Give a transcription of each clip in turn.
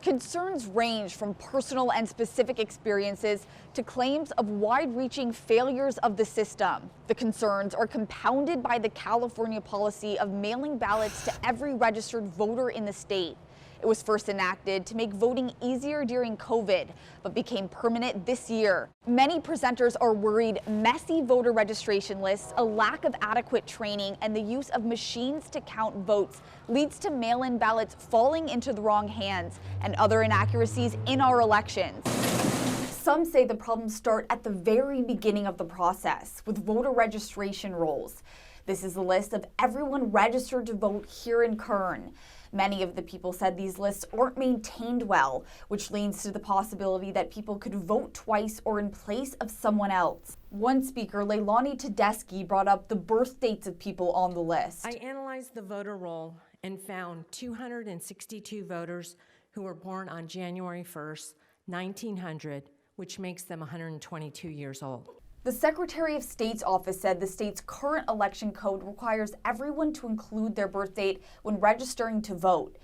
Concerns range from personal and specific experiences to claims of wide-reaching failures of the system. The concerns are compounded by the California policy of mailing ballots to every registered voter in the state. It was first enacted to make voting easier during COVID, but became permanent this year. Many presenters are worried messy voter registration lists, a lack of adequate training, and the use of machines to count votes leads to mail-in ballots falling into the wrong hands and other inaccuracies in our elections. Some say the problems start at the very beginning of the process with voter registration rolls. This is a list of everyone registered to vote here in Kern. Many of the people said these lists aren't maintained well, which leads to the possibility that people could vote twice or in place of someone else. One speaker, Leilani Tedeschi, brought up the birth dates of people on the list. I analyzed the voter roll and found 262 voters who were born on January 1st, 1900, which makes them 122 years old. The Secretary of State's office said the state's current election code requires everyone to include their birth date when registering to vote.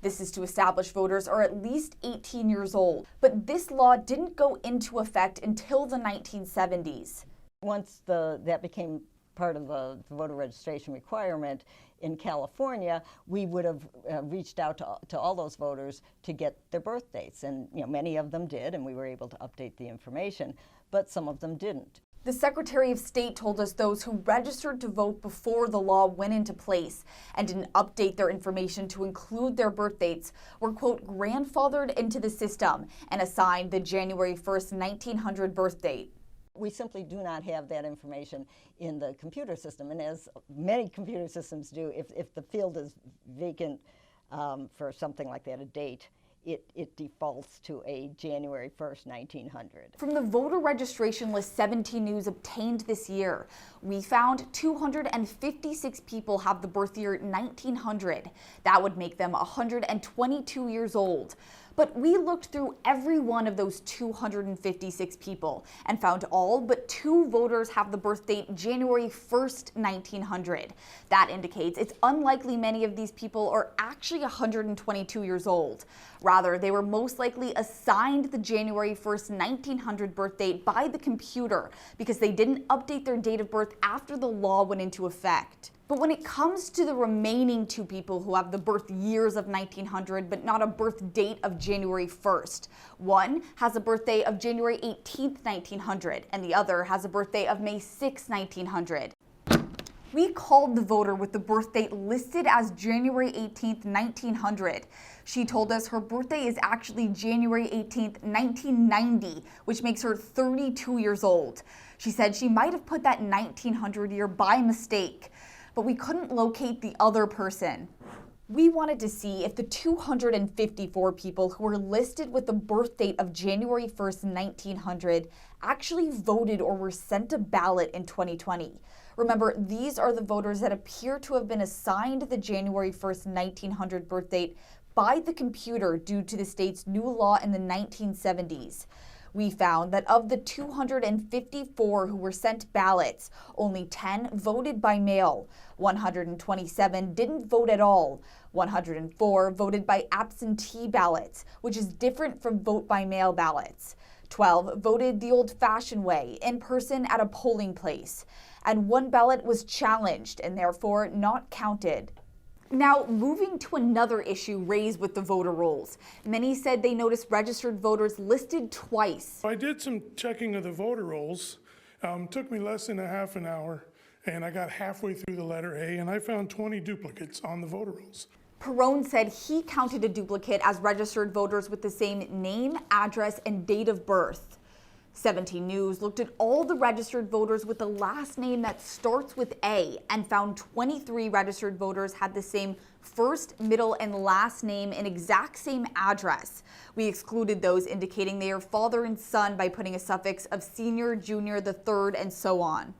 This is to establish voters are at least 18 years old. But this law didn't go into effect until the 1970s. Once that became part of the voter registration requirement in California, we would have reached out to all those voters to get their birth dates. And many of them did, and we were able to update the information, but some of them didn't. The Secretary of State told us those who registered to vote before the law went into place and didn't update their information to include their birth dates were, quote, grandfathered into the system and assigned the January 1st, 1900 birth date. We simply do not have that information in the computer system. And as many computer systems do, if the field is vacant for something like that, a date, it defaults to a January 1st, 1900. From the voter registration list 17 News obtained this year, we found 256 people have the birth year 1900. That would make them 122 years old. But we looked through every one of those 256 people and found all but 2 voters have the birth date January 1st, 1900. That indicates it's unlikely many of these people are actually 122 years old. Rather, they were most likely assigned the January 1st, 1900 birth date by the computer because they didn't update their date of birth after the law went into effect. But when it comes to the remaining 2 people who have the birth years of 1900 but not a birth date of January 1st, one has a birthday of January 18th, 1900, and the other has a birthday of May 6, 1900. We called the voter with the birth date listed as January 18th, 1900. She told us her birthday is actually January 18th, 1990, which makes her 32 years old. She said she might have put that 1900 year by mistake, but we couldn't locate the other person. We wanted to see if the 254 people who were listed with the birth date of January 1st, 1900 actually voted or were sent a ballot in 2020. Remember, these are the voters that appear to have been assigned the January 1st, 1900 birth date by the computer due to the state's new law in the 1970s. We found that of the 254 who were sent ballots, only 10 voted by mail, 127 didn't vote at all, 104 voted by absentee ballots, which is different from vote by mail ballots. 12 voted the old-fashioned way, in person at a polling place, and 1 ballot was challenged and therefore not counted. Now, moving to another issue raised with the voter rolls. Many said they noticed registered voters listed twice. I did some checking of the voter rolls. Took me less than a half an hour, and I got halfway through the letter A, and I found 20 duplicates on the voter rolls. Perone said he counted a duplicate as registered voters with the same name, address, and date of birth. 17 News looked at all the registered voters with the last name that starts with A and found 23 registered voters had the same first, middle, and last name and exact same address. We excluded those indicating they are father and son by putting a suffix of senior, junior, the third, and so on.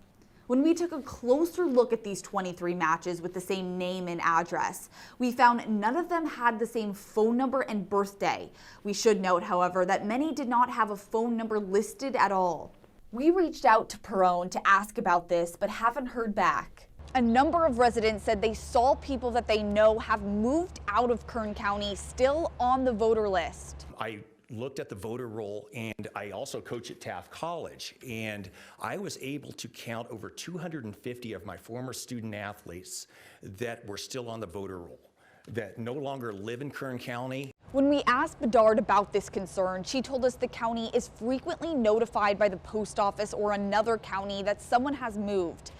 When we took a closer look at these 23 matches with the same name and address, we found none of them had the same phone number and birthday. We should note, however, that many did not have a phone number listed at all. We reached out to Perone to ask about this, but haven't heard back. A number of residents said they saw people that they know have moved out of Kern County still on the voter list. I looked at the voter roll, and I also coach at Taft College, and I was able to count over 250 of my former student athletes that were still on the voter roll, that no longer live in Kern County. When we asked Bedard about this concern, she told us the county is frequently notified by the post office or another county that someone has moved.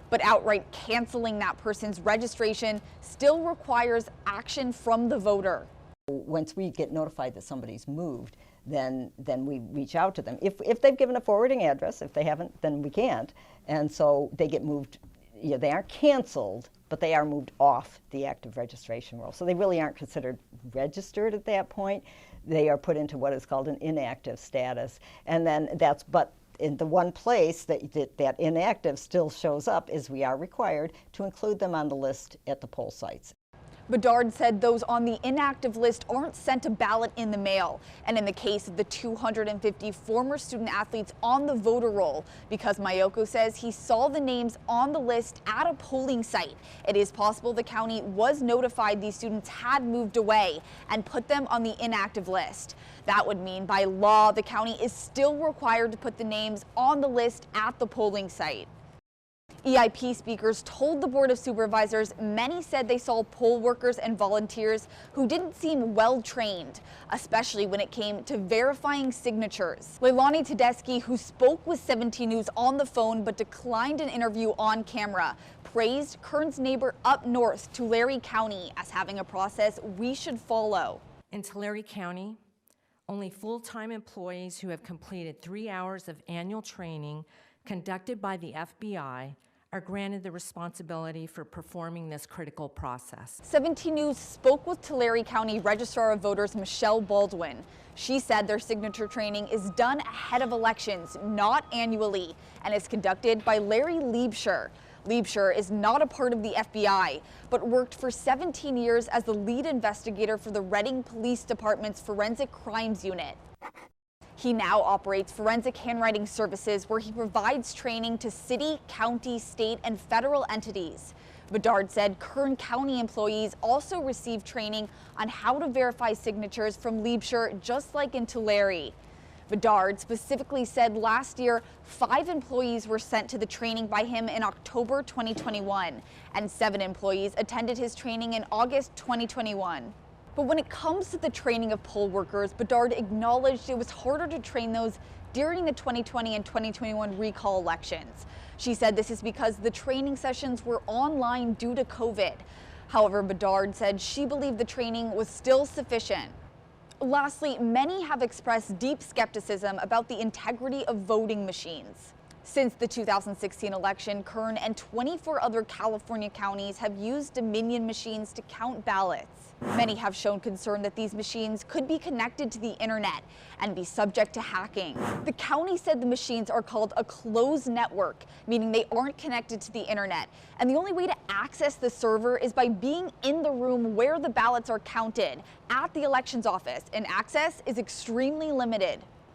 But outright canceling that person's registration still requires action from the voter. Once we get notified that somebody's moved, then we reach out to them. If they've given a forwarding address, if they haven't, then we can't. And so they get moved, you know, they aren't canceled, but they are moved off the active registration roll. So they really aren't considered registered at that point. They are put into what is called an inactive status. And then but in the one place that inactive still shows up is we are required to include them on the list at the poll sites. Bedard said those on the inactive list aren't sent a ballot in the mail. And in the case of the 250 former student athletes on the voter roll, because Mayoko says he saw the names on the list at a polling site, it is possible the county was notified these students had moved away and put them on the inactive list. That would mean by law, the county is still required to put the names on the list at the polling site. EIP speakers told the Board of Supervisors many said they saw poll workers and volunteers who didn't seem well trained, especially when it came to verifying signatures. Leilani Tedeschi, who spoke with 17 News on the phone but declined an interview on camera, praised Kern's neighbor up north, Tulare County, as having a process we should follow. In Tulare County, only full-time employees who have completed 3 hours of annual training conducted by the FBI are granted the responsibility for performing this critical process. 17 News spoke with Tulare County Registrar of Voters Michelle Baldwin. She said their signature training is done ahead of elections, not annually, and is conducted by Larry Liebscher. Liebscher is not a part of the FBI, but worked for 17 years as the lead investigator for the Reading Police Department's Forensic Crimes Unit. He now operates Forensic Handwriting Services, where he provides training to city, county, state, and federal entities. Bedard said Kern County employees also receive training on how to verify signatures from Liebscher, just like in Tulare. Bedard specifically said last year 5 employees were sent to the training by him in October 2021, and 7 employees attended his training in August 2021. But when it comes to the training of poll workers, Bedard acknowledged it was harder to train those during the 2020 and 2021 recall elections. She said this is because the training sessions were online due to COVID. However, Bedard said she believed the training was still sufficient. Lastly, many have expressed deep skepticism about the integrity of voting machines. Since the 2016 election, Kern and 24 other California counties have used Dominion machines to count ballots. Many have shown concern that these machines could be connected to the internet and be subject to hacking. The county said the machines are called a closed network, meaning they aren't connected to the internet. And the only way to access the server is by being in the room where the ballots are counted at the elections office, and access is extremely limited.